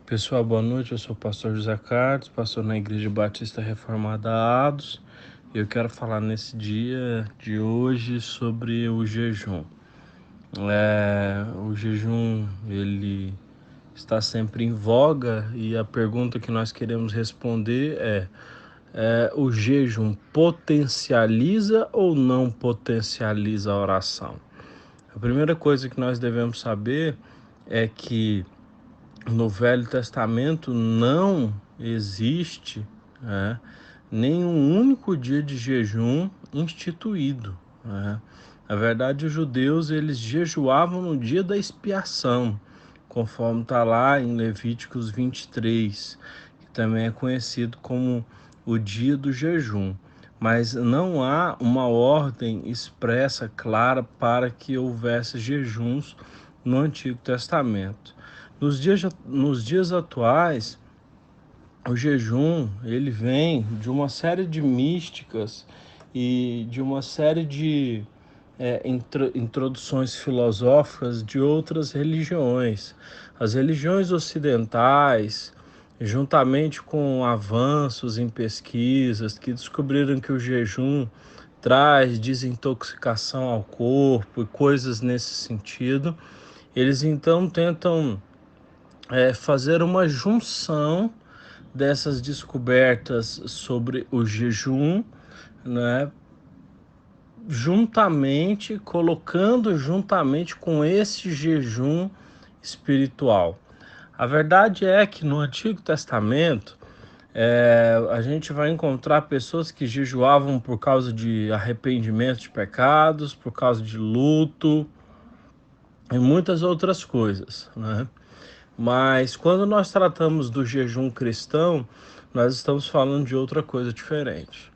Pessoal, boa noite. Eu sou o pastor José Carlos, pastor na Igreja Batista Reformada Ados. Eu quero falar nesse dia de hoje sobre o jejum. O jejum, ele está sempre em voga e a pergunta que nós queremos responder o jejum potencializa ou não potencializa a oração? A primeira coisa que nós devemos saber é que no Velho Testamento não existe nenhum único dia de jejum instituído. Na verdade, os judeus eles jejuavam no dia da expiação, conforme está lá em Levíticos 23, que também é conhecido como o dia do jejum. Mas não há uma ordem expressa, clara, para que houvesse jejuns no Antigo Testamento. Nos dias atuais, o jejum ele vem de uma série de místicas e de uma série de introduções filosóficas de outras religiões. As religiões ocidentais, juntamente com avanços em pesquisas que descobriram que o jejum traz desintoxicação ao corpo e coisas nesse sentido, eles então tentam fazer uma junção dessas descobertas sobre o jejum, né, colocando juntamente com esse jejum espiritual. A verdade é que no Antigo Testamento a gente vai encontrar pessoas que jejuavam por causa de arrependimento de pecados, por causa de luto e muitas outras coisas, né? Mas quando nós tratamos do jejum cristão, nós estamos falando de outra coisa diferente.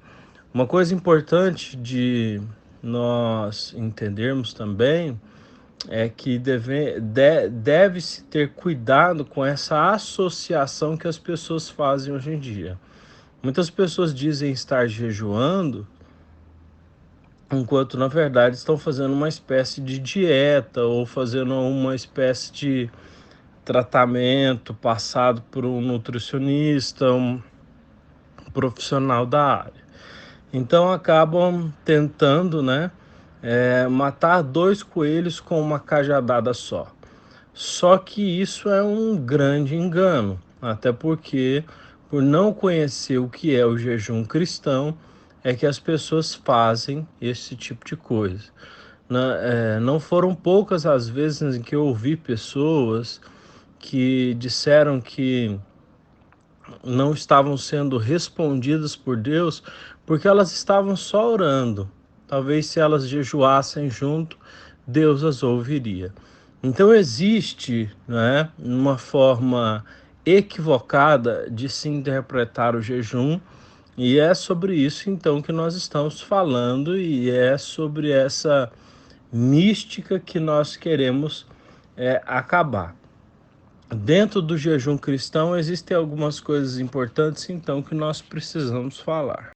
Uma coisa importante de nós entendermos também é que deve-se ter cuidado com essa associação que as pessoas fazem hoje em dia. Muitas pessoas dizem estar jejuando, enquanto na verdade estão fazendo uma espécie de dieta ou fazendo uma espécie de tratamento passado por um nutricionista, um profissional da área. Então acabam tentando, matar dois coelhos com uma cajadada só. Só que isso é um grande engano, até porque, por não conhecer o que é o jejum cristão, é que as pessoas fazem esse tipo de coisa. Não foram poucas as vezes em que eu ouvi pessoas que disseram que não estavam sendo respondidas por Deus porque elas estavam só orando. Talvez se elas jejuassem junto, Deus as ouviria. Então existe, uma forma equivocada de se interpretar o jejum, e é sobre isso então que nós estamos falando, e é sobre essa mística que nós queremos acabar. Dentro do jejum cristão existem algumas coisas importantes então que nós precisamos falar.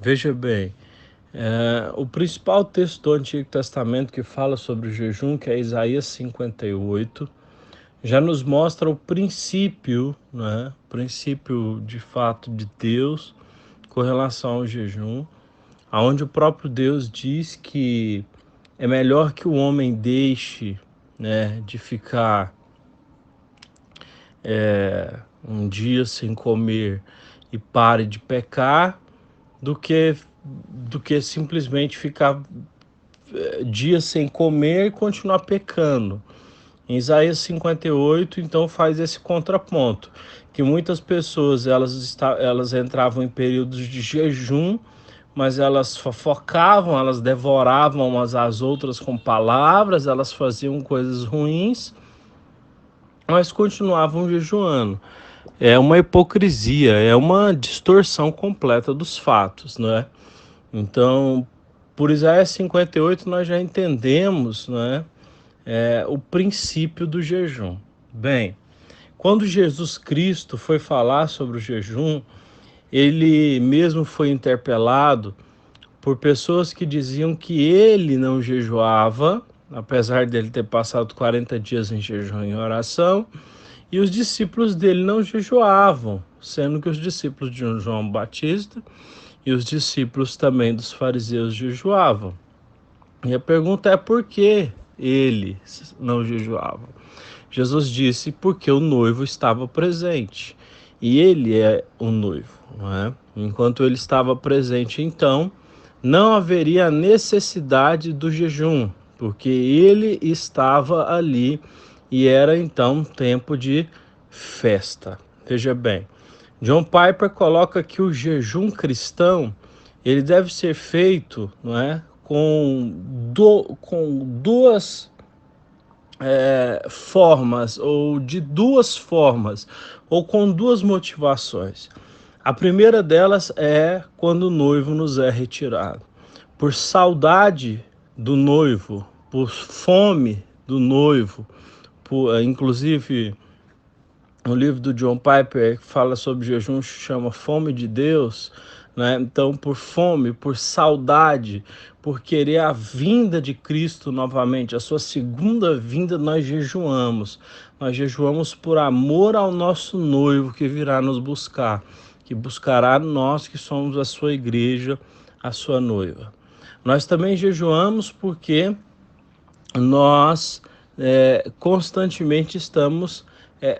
Veja bem, o principal texto do Antigo Testamento que fala sobre o jejum, que é Isaías 58, já nos mostra o princípio, princípio de fato de Deus com relação ao jejum, onde o próprio Deus diz que é melhor que o homem deixe de ficar um dia sem comer e pare de pecar, do que simplesmente ficar dias sem comer e continuar pecando. Em Isaías 58, então, faz esse contraponto, que muitas pessoas elas entravam em períodos de jejum, mas elas fofocavam, elas devoravam umas às outras com palavras, elas faziam coisas ruins, mas continuavam jejuando. É uma hipocrisia, é uma distorção completa dos fatos, não é? Então, por Isaías 58, nós já entendemos, o princípio do jejum. Bem, quando Jesus Cristo foi falar sobre o jejum, ele mesmo foi interpelado por pessoas que diziam que ele não jejuava, apesar dele ter passado 40 dias em jejum e oração, e os discípulos dele não jejuavam, sendo que os discípulos de João Batista e os discípulos também dos fariseus jejuavam. E a pergunta é por que eles não jejuavam? Jesus disse porque o noivo estava presente. E ele é o noivo, não é? Enquanto ele estava presente, então, não haveria necessidade do jejum, porque ele estava ali e era então tempo de festa. Veja bem, John Piper coloca que o jejum cristão ele deve ser feito, não é, com duas formas, ou de duas formas, ou com duas motivações. A primeira delas é quando o noivo nos é retirado. Por saudade do noivo, por fome do noivo, inclusive o livro do John Piper que fala sobre jejum chama Fome de Deus, né? Então, por fome, por saudade, por querer a vinda de Cristo novamente, a sua segunda vinda, nós jejuamos. Nós jejuamos por amor ao nosso noivo que virá nos buscar, que buscará nós que somos a sua igreja, a sua noiva. Nós também jejuamos porque nós constantemente estamos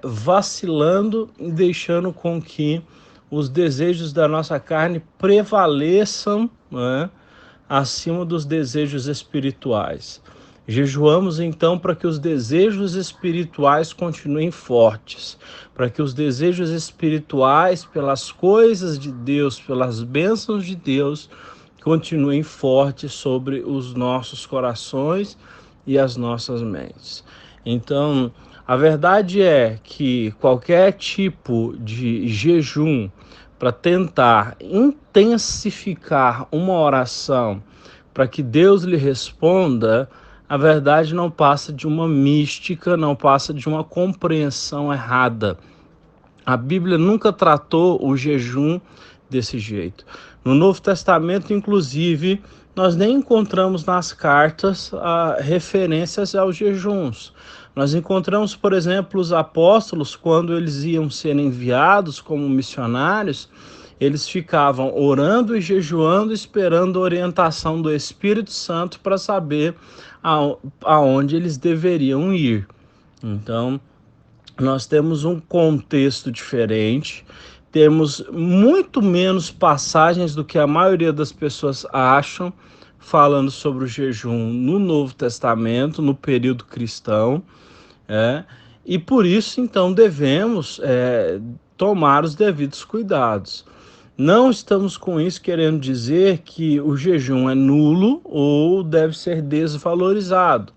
vacilando e deixando com que os desejos da nossa carne prevaleçam, né, acima dos desejos espirituais. Jejuamos então para que os desejos espirituais continuem fortes, para que os desejos espirituais pelas coisas de Deus, pelas bênçãos de Deus, continuem fortes sobre os nossos corações e as nossas mentes. Então, a verdade é que qualquer tipo de jejum para tentar intensificar uma oração para que Deus lhe responda, a verdade não passa de uma mística, não passa de uma compreensão errada. A Bíblia nunca tratou o jejum desse jeito. No Novo Testamento, inclusive, nós nem encontramos nas cartas referências aos jejuns. Nós encontramos, por exemplo, os apóstolos, quando eles iam ser enviados como missionários, eles ficavam orando e jejuando, esperando a orientação do Espírito Santo para saber aonde eles deveriam ir. Então, nós temos um contexto diferente, temos muito menos passagens do que a maioria das pessoas acham, falando sobre o jejum no Novo Testamento, no período cristão, e por isso, então, devemos tomar os devidos cuidados. Não estamos com isso querendo dizer que o jejum é nulo ou deve ser desvalorizado.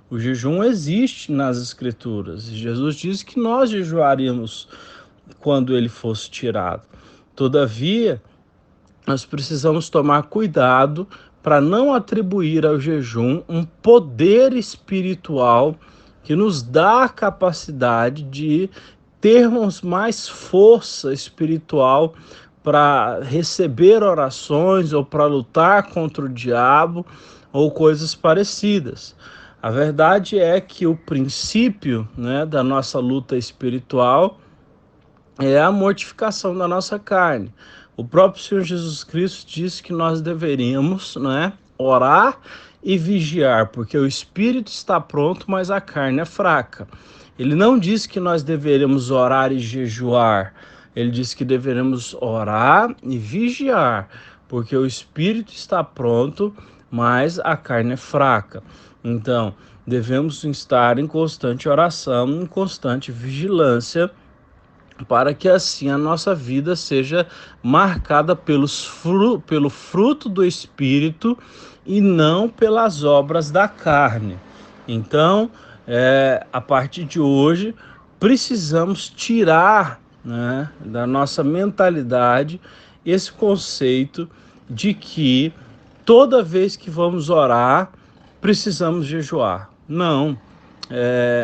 O jejum existe nas Escrituras. Jesus disse que nós jejuaríamos quando ele fosse tirado. Todavia, nós precisamos tomar cuidado para não atribuir ao jejum um poder espiritual que nos dá a capacidade de termos mais força espiritual para receber orações ou para lutar contra o diabo ou coisas parecidas. A verdade é que o princípio, né, da nossa luta espiritual é a mortificação da nossa carne. O próprio Senhor Jesus Cristo disse que nós deveríamos, né, orar e vigiar, porque o espírito está pronto, mas a carne é fraca. Ele não disse que nós deveríamos orar e jejuar. Ele disse que deveremos orar e vigiar, porque o espírito está pronto, mas a carne é fraca. Então, devemos estar em constante oração, em constante vigilância, para que assim a nossa vida seja marcada pelo fruto do Espírito e não pelas obras da carne. Então, a partir de hoje, precisamos tirar, né, da nossa mentalidade esse conceito de que toda vez que vamos orar, precisamos jejuar. Não,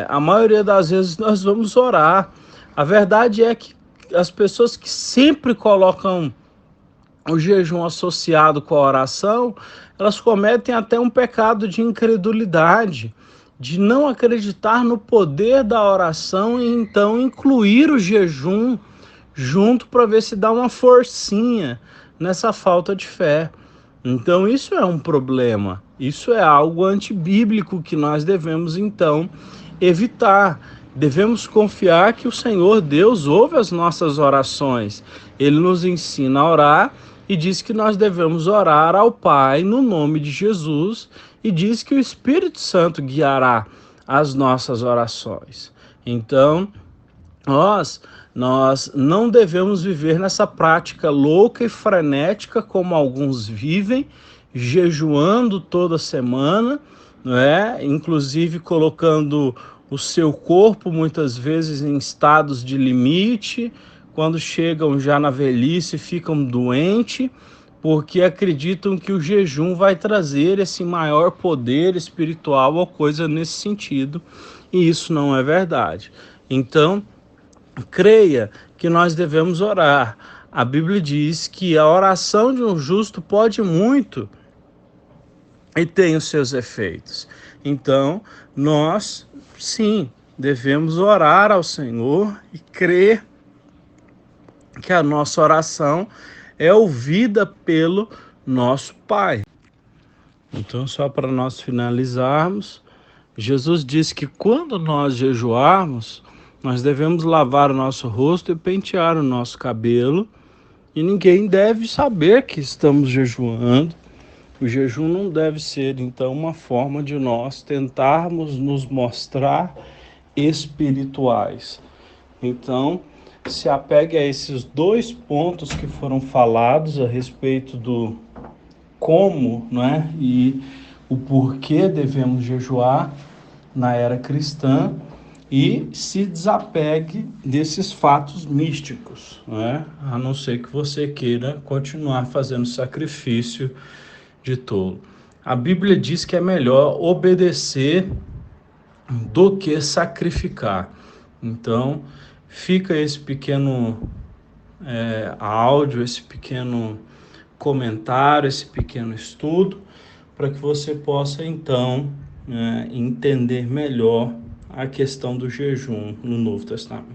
a maioria das vezes nós vamos orar. A verdade é que as pessoas que sempre colocam o jejum associado com a oração, elas cometem até um pecado de incredulidade, de não acreditar no poder da oração e então incluir o jejum junto para ver se dá uma forcinha nessa falta de fé. Então isso é um problema, isso é algo antibíblico que nós devemos então evitar. Devemos confiar que o Senhor Deus ouve as nossas orações. Ele nos ensina a orar e diz que nós devemos orar ao Pai no nome de Jesus e diz que o Espírito Santo guiará as nossas orações. Então, nós não devemos viver nessa prática louca e frenética como alguns vivem, jejuando toda semana, não é? Inclusive colocando o seu corpo muitas vezes em estados de limite, quando chegam já na velhice ficam doentes, porque acreditam que o jejum vai trazer esse maior poder espiritual ou coisa nesse sentido, e isso não é verdade. Então, creia que nós devemos orar. A Bíblia diz que a oração de um justo pode muito e tem os seus efeitos. Então, nós, sim, devemos orar ao Senhor e crer que a nossa oração é ouvida pelo nosso Pai. Então, só para nós finalizarmos, Jesus disse que quando nós jejuarmos, nós devemos lavar o nosso rosto e pentear o nosso cabelo, e ninguém deve saber que estamos jejuando. O jejum não deve ser, então, uma forma de nós tentarmos nos mostrar espirituais. Então, se apegue a esses 2 pontos que foram falados a respeito do como, né, e o porquê devemos jejuar na era cristã, e se desapegue desses fatos místicos, né? A não ser que você queira continuar fazendo sacrifício de tolo. A Bíblia diz que é melhor obedecer do que sacrificar. Então, fica esse pequeno áudio, esse pequeno comentário, esse pequeno estudo, para que você possa, então, entender melhor a questão do jejum no Novo Testamento.